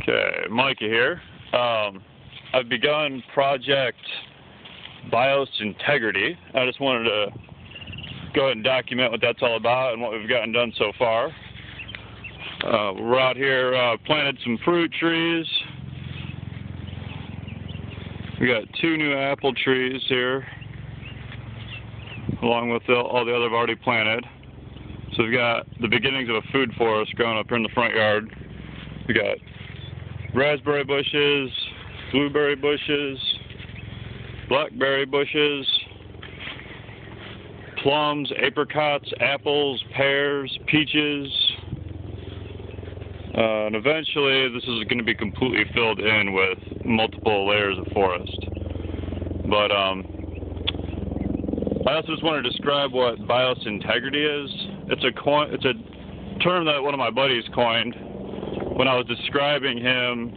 Okay, Micah here. I've begun project Biosyntegrity. I just wanted to go ahead and document what that's all about and what we've gotten done so far. We're out here, planted some fruit trees. We got 2 new apple trees here, along with all the other I've already planted. So we've got the beginnings of a food forest growing up here in the front yard. We got raspberry bushes, blueberry bushes, blackberry bushes, plums, apricots, apples, pears, peaches, and eventually this is going to be completely filled in with multiple layers of forest. But I also just want to describe what biosyntegrity is. It's a term that one of my buddies coined when I was describing him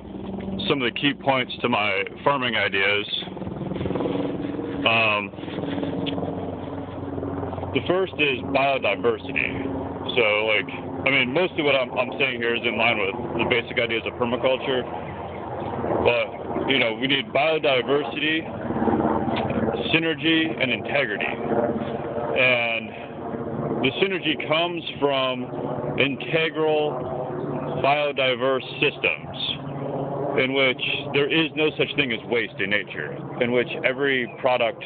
some of the key points to my farming ideas. The first is biodiversity. So, mostly what I'm saying here is in line with the basic ideas of permaculture. But, we need biodiversity, synergy, and integrity. And the synergy comes from integral biodiverse systems in which there is no such thing as waste in nature, in which every product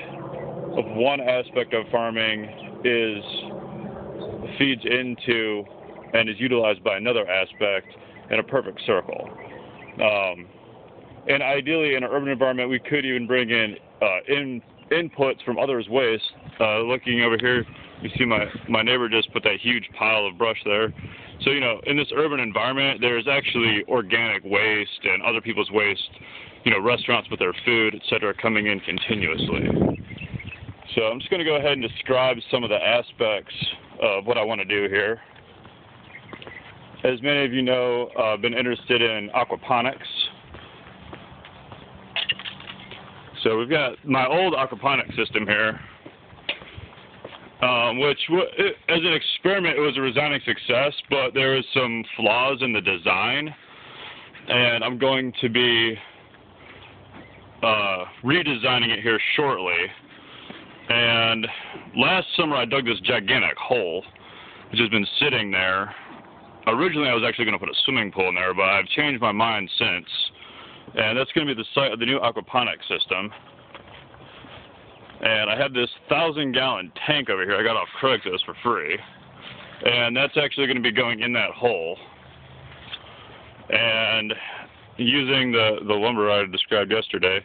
of one aspect of farming feeds into and is utilized by another aspect in a perfect circle. And ideally, in an urban environment, we could even bring in inputs from others' waste. Looking over here, you see my neighbor just put that huge pile of brush there. So, in this urban environment, there's actually organic waste and other people's waste, restaurants with their food, etc., coming in continuously. So I'm just going to go ahead and describe some of the aspects of what I want to do here. As many of you know, I've been interested in aquaponics. So we've got my old aquaponic system here, which as an experiment, it was a resounding success, but there was some flaws in the design, and I'm going to be redesigning it here shortly. And last summer I dug this gigantic hole, which has been sitting there. Originally I was actually going to put a swimming pool in there, but I've changed my mind since. And that's going to be the site of the new aquaponic system. And I have this 1,000-gallon tank over here I got off Craigslist for free. And that's actually going to be going in that hole. And using the lumber I described yesterday,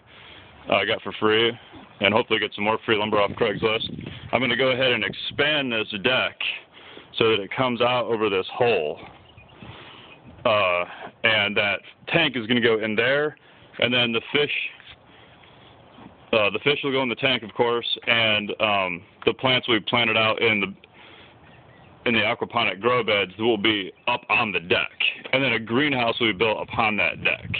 I got for free, and hopefully get some more free lumber off Craigslist. I'm going to go ahead and expand this deck so that it comes out over this hole. And that tank is going to go in there, and then the fish will go in the tank, of course, and the plants will be planted out in the aquaponic grow beds will be up on the deck, and then a greenhouse will be built upon that deck.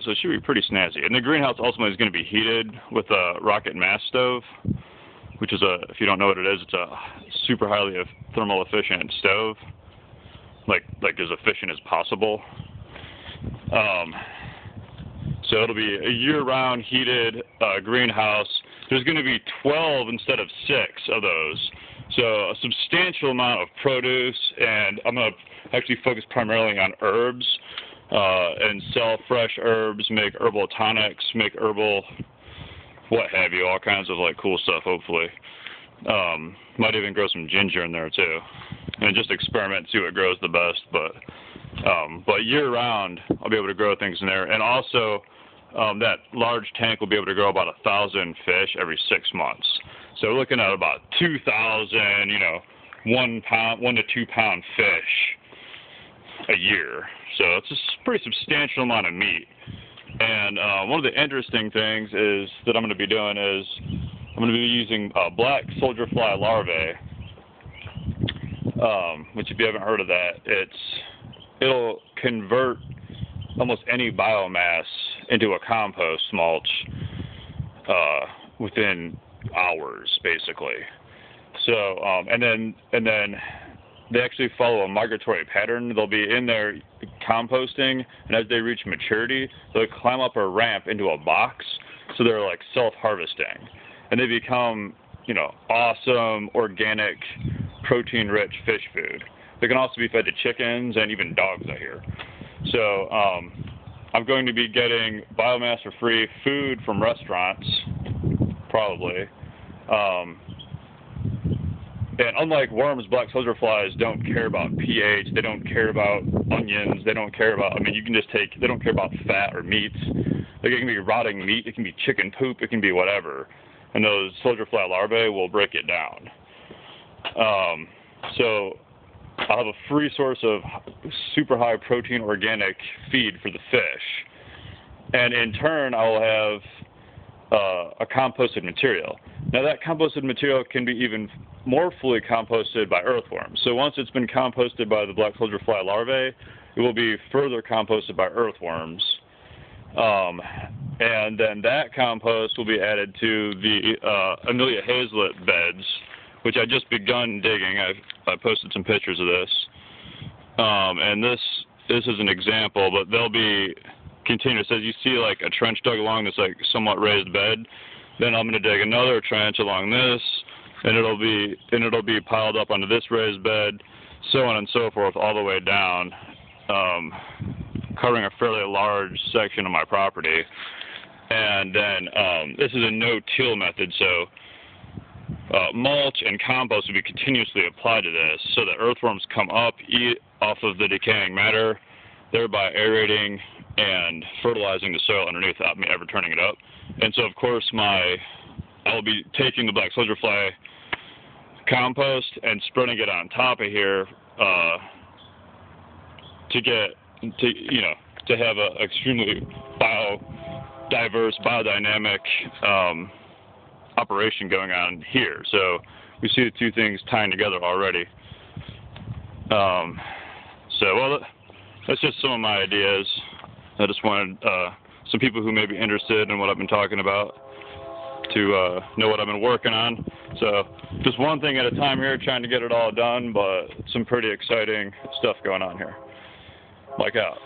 So it should be pretty snazzy. And the greenhouse ultimately is going to be heated with a rocket mass stove, which is if you don't know what it is, it's a super highly thermal efficient stove, like as efficient as possible. So it'll be a year-round heated greenhouse. There's going to be 12 instead of 6 of those. So a substantial amount of produce, and I'm going to actually focus primarily on herbs. And sell fresh herbs, make herbal tonics, make herbal what have you, all kinds of cool stuff, hopefully. Might even grow some ginger in there too. And just experiment and see what grows the best. But year round I'll be able to grow things in there. And also that large tank will be able to grow about 1,000 fish every 6 months. So we're looking at about 2,000, 1 to 2 pound fish a year. So it's a pretty substantial amount of meat. And one of the interesting things is that I'm going to be doing is I'm going to be using black soldier fly larvae, which if you haven't heard of that, it'll convert almost any biomass into a compost mulch within hours, basically. So and then they actually follow a migratory pattern. They'll be in there composting, and as they reach maturity, they'll climb up a ramp into a box, so they're like self-harvesting, and they become, awesome, organic, protein-rich fish food. They can also be fed to chickens and even dogs, I hear. So I'm going to be getting biomass for free food from restaurants, probably. And unlike worms, black soldier flies don't care about pH. They don't care about onions. They don't care about, they don't care about fat or meats. Like, it can be rotting meat. It can be chicken poop. It can be whatever. And those soldier fly larvae will break it down. So I'll have a free source of super high protein organic feed for the fish. And in turn, I'll have a composted material. Now, that composted material can be even more fully composted by earthworms. So once it's been composted by the black soldier fly larvae, it will be further composted by earthworms. And then that compost will be added to the Amelia Hazlett beds, which I just begun digging. I posted some pictures of this. And this is an example, but they'll be continuous. As you see, like a trench dug along this like somewhat raised bed, then I'm going to dig another trench along this, and it'll be piled up onto this raised bed, so on and so forth, all the way down, covering a fairly large section of my property. And then this is a no-till method, so mulch and compost will be continuously applied to this, so that earthworms come up, eat off of the decaying matter, thereby aerating and fertilizing the soil underneath without me ever turning it up. And so, of course, I will be taking the black soldier fly compost and spreading it on top of here to have a extremely biodiverse, biodynamic operation going on here. So we see the two things tying together already. That's just some of my ideas. I just wanted some people who may be interested in what I've been talking about to know what I've been working on. So just one thing at a time here, trying to get it all done, but some pretty exciting stuff going on here. Like out.